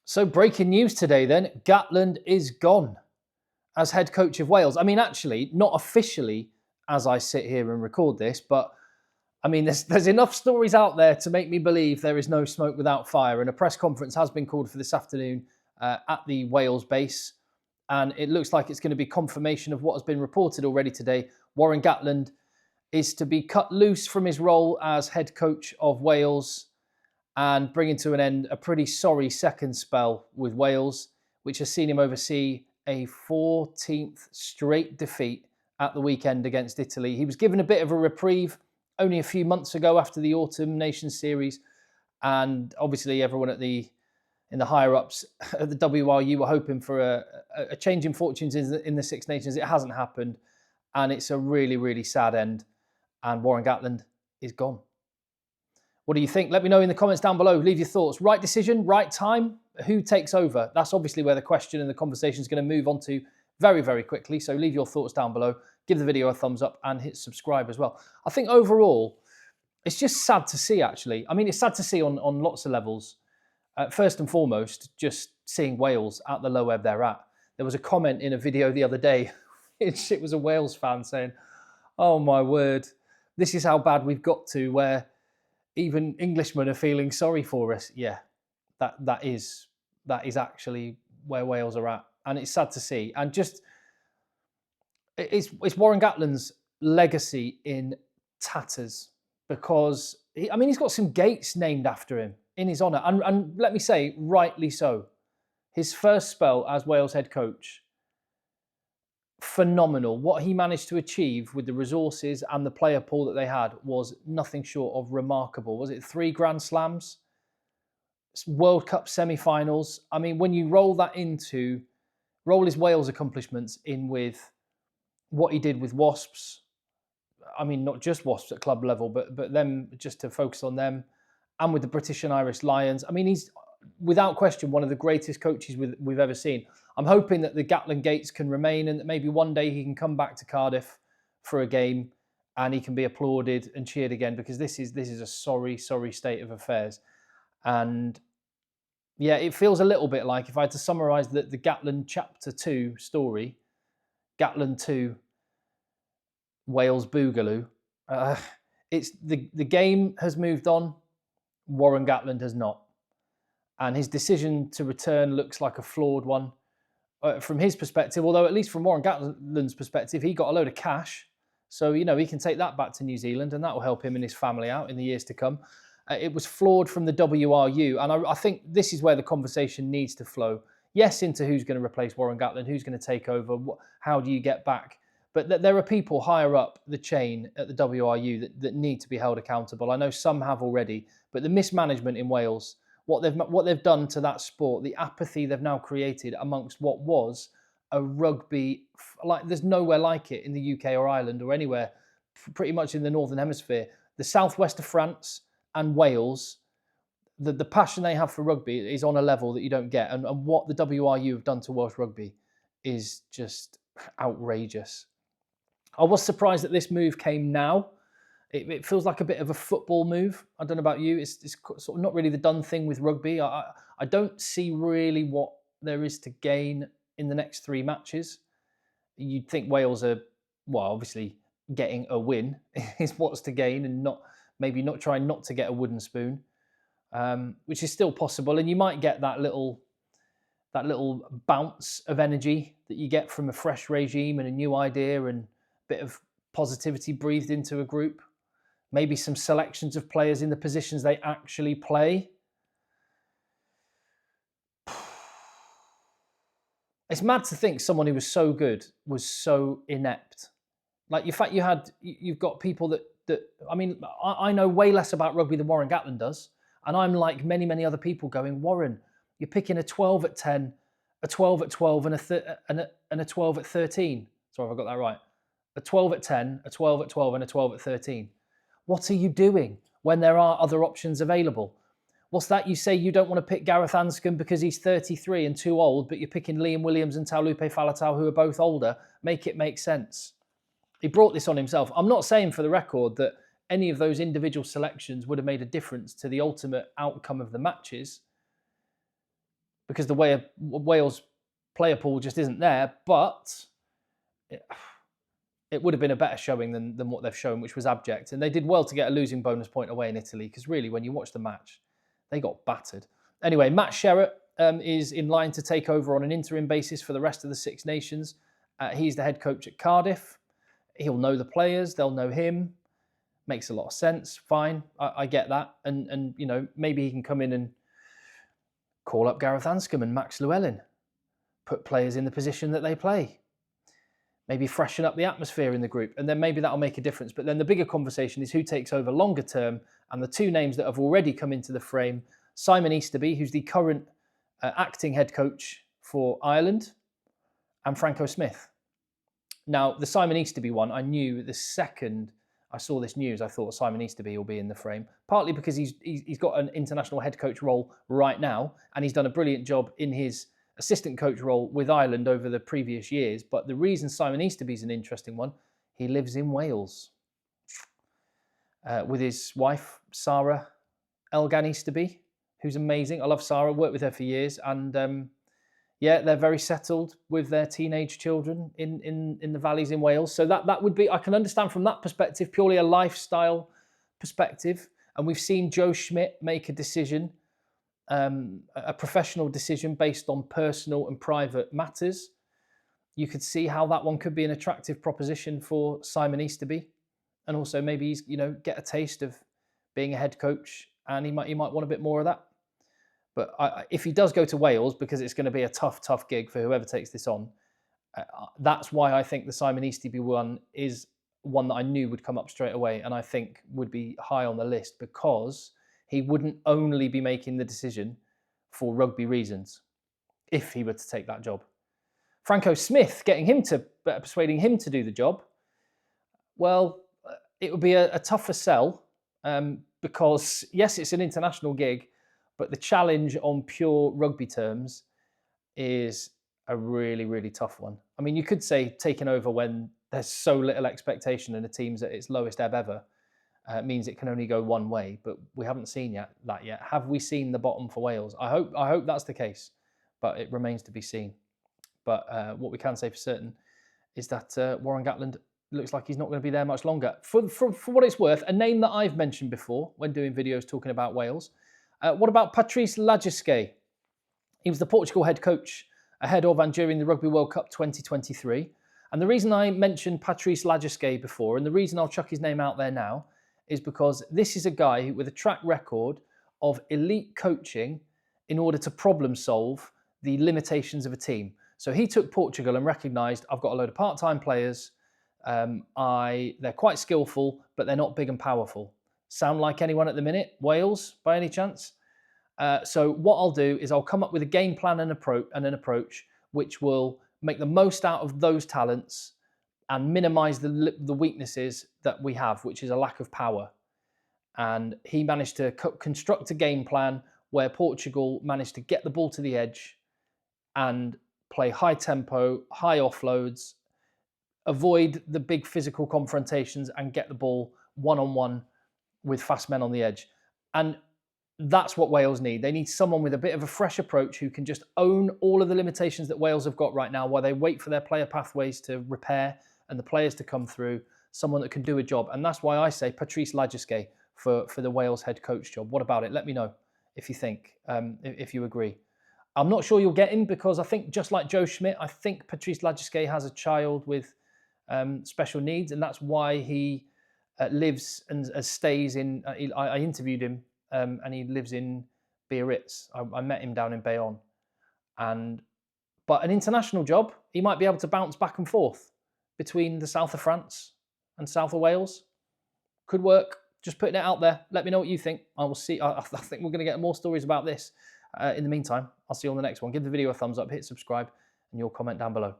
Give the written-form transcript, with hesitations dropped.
So breaking news today then, Gatland is gone as head coach of Wales. I mean, actually, not officially as I sit here and record this, but I mean, there's enough stories out there to make me believe there is no smoke without fire. And a press conference has been called for this afternoon at the Wales base. And it looks like it's going to be confirmation of what has been reported already today. Warren Gatland is to be cut loose from his role as head coach of Wales and bringing to an end a pretty sorry second spell with Wales, which has seen him oversee a 14th straight defeat at the weekend against Italy. He was given a bit of a reprieve only a few months ago after the Autumn Nations series, and obviously everyone in the higher ups at the WRU were hoping for a change in fortunes in the Six Nations. It hasn't happened, and it's a really, really sad end. And Warren Gatland is gone. What do you think? Let me know in the comments down below. Leave your thoughts. Right decision, right time? Who takes over? That's obviously where the question and the conversation is going to move on to very, very quickly. So leave your thoughts down below. Give the video a thumbs up and hit subscribe as well. I think overall, it's just sad to see, actually. I mean, it's sad to see on lots of levels. First and foremost, just seeing Wales at the low ebb they're at. There was a comment in a video the other day. It was a Wales fan saying, "Oh my word, this is how bad we've got to where even Englishmen are feeling sorry for us." Yeah, that is actually where Wales are at. And it's sad to see. And just, it's Warren Gatland's legacy in tatters because, he's got some gates named after him in his honour. And let me say, rightly so. His first spell as Wales head coach, phenomenal. What he managed to achieve with the resources and the player pool that they had was nothing short of remarkable. Was it 3 Grand Slams? World Cup semi-finals. I mean, when you roll his Wales accomplishments in with what he did with Wasps, I mean, not just Wasps at club level, but them, just to focus on them, and with the British and Irish Lions. I mean, he's without question one of the greatest coaches we've ever seen. I'm hoping that the Gatland gates can remain and that maybe one day he can come back to Cardiff for a game and he can be applauded and cheered again, because this is a sorry, sorry state of affairs. And yeah, it feels a little bit like, if I had to summarise the Gatland Chapter 2 story, Gatland 2, Wales Boogaloo, it's the game has moved on, Warren Gatland has not. And his decision to return looks like a flawed one from his perspective, although at least from Warren Gatland's perspective, he got a load of cash. So, he can take that back to New Zealand and that will help him and his family out in the years to come. It was flawed from the WRU. And I think this is where the conversation needs to flow. Yes, into who's going to replace Warren Gatland, who's going to take over, how do you get back? But there are people higher up the chain at the WRU that need to be held accountable. I know some have already, but the mismanagement in Wales, what they've done to that sport, the apathy they've now created amongst what was a rugby, like there's nowhere like it in the UK or Ireland or anywhere, pretty much in the Northern Hemisphere. The southwest of France and Wales, the passion they have for rugby is on a level that you don't get. And what the WRU have done to Welsh rugby is just outrageous. I was surprised that this move came now. It feels like a bit of a football move. I don't know about you. It's sort of not really the done thing with rugby. I don't see really what there is to gain in the next 3 matches. You'd think Wales are, well, obviously getting a win is what's to gain, and maybe not trying not to get a wooden spoon, which is still possible. And you might get that little bounce of energy that you get from a fresh regime and a new idea and a bit of positivity breathed into a group. Maybe some selections of players in the positions they actually play. It's mad to think someone who was so good was so inept. Like, in fact, you've got people that I mean, I know way less about rugby than Warren Gatland does, and I'm like many, many other people going, Warren, you're picking a 12 at 10, a 12 at 12, and a 12 at 13. Sorry if I got that right. A 12 at 10, a 12 at 12, and a 12 at 13. What are you doing when there are other options available? What's that? You say you don't want to pick Gareth Anscombe because he's 33 and too old, but you're picking Liam Williams and Taulupe Faletau, who are both older. Make it make sense. He brought this on himself. I'm not saying, for the record, that any of those individual selections would have made a difference to the ultimate outcome of the matches. because the way Wales player pool just isn't there. But it would have been a better showing than what they've shown, which was abject. And they did well to get a losing bonus point away in Italy, because really, when you watch the match, they got battered. Anyway, Matt Sherratt is in line to take over on an interim basis for the rest of the Six Nations. He's the head coach at Cardiff. He'll know the players. They'll know him. Makes a lot of sense. Fine. I get that. And you know, maybe he can come in and call up Gareth Anscombe and Max Llewellyn. Put players in the position that they play. Maybe freshen up the atmosphere in the group, and then maybe that'll make a difference. But then the bigger conversation is who takes over longer term, and the two names that have already come into the frame: Simon Easterby, who's the current acting head coach for Ireland, and Franco Smith. Now, the Simon Easterby one, I knew the second I saw this news, I thought Simon Easterby will be in the frame, partly because he's got an international head coach role right now, and he's done a brilliant job in his assistant coach role with Ireland over the previous years. But the reason Simon Easterby is an interesting one, he lives in Wales with his wife, Sarah Elgan Easterby, who's amazing. I love Sarah, worked with her for years. And yeah, they're very settled with their teenage children in the valleys in Wales. So that would be, I can understand from that perspective, purely a lifestyle perspective. And we've seen Joe Schmidt make a decision, a professional decision based on personal and private matters. You could see how that one could be an attractive proposition for Simon Easterby, and also maybe he's, you know, get a taste of being a head coach, and he might want a bit more of that. But if he does go to Wales, because it's going to be a tough gig for whoever takes this on, that's why I think the Simon Easterby one is one that I knew would come up straight away, and I think would be high on the list, because he wouldn't only be making the decision for rugby reasons if he were to take that job. Franco Smith, persuading him to do the job, well, it would be a tougher sell, because yes, it's an international gig, but the challenge on pure rugby terms is a really, really tough one. I mean, you could say taking over when there's so little expectation and the team's at its lowest ebb ever means it can only go one way, but we haven't seen that yet. Have we seen the bottom for Wales? I hope that's the case, but it remains to be seen. But what we can say for certain is that Warren Gatland looks like he's not going to be there much longer. For what it's worth, a name that I've mentioned before when doing videos talking about Wales. What about Patrice Lagisquet? He was the Portugal head coach ahead of and during the Rugby World Cup 2023. And the reason I mentioned Patrice Lagisquet before, and the reason I'll chuck his name out there now, is because this is a guy with a track record of elite coaching in order to problem solve the limitations of a team. So he took Portugal and recognised, I've got a load of part-time players, they're quite skillful, but they're not big and powerful. Sound like anyone at the minute? Wales, by any chance? So what I'll do is I'll come up with a game plan and an approach which will make the most out of those talents and minimise the weaknesses that we have, which is a lack of power. And he managed to construct a game plan where Portugal managed to get the ball to the edge and play high tempo, high offloads, avoid the big physical confrontations and get the ball one-on-one with fast men on the edge. And that's what Wales need. They need someone with a bit of a fresh approach who can just own all of the limitations that Wales have got right now while they wait for their player pathways to repair and the players to come through, someone that can do a job. And that's why I say Patrice Lagisquet for the Wales head coach job. What about it? Let me know if you think, if you agree. I'm not sure you'll get him, because I think, just like Joe Schmidt, I think Patrice Lagisquet has a child with special needs, and that's why he lives and stays in. I interviewed him, and he lives in Biarritz. I met him down in Bayonne, but an international job, he might be able to bounce back and forth between the south of France and south of Wales. Could work. Just putting it out there. Let me know what you think. I will see. I think we're going to get more stories about this. In the meantime, I'll see you on the next one. Give the video a thumbs up, hit subscribe, and your comment down below.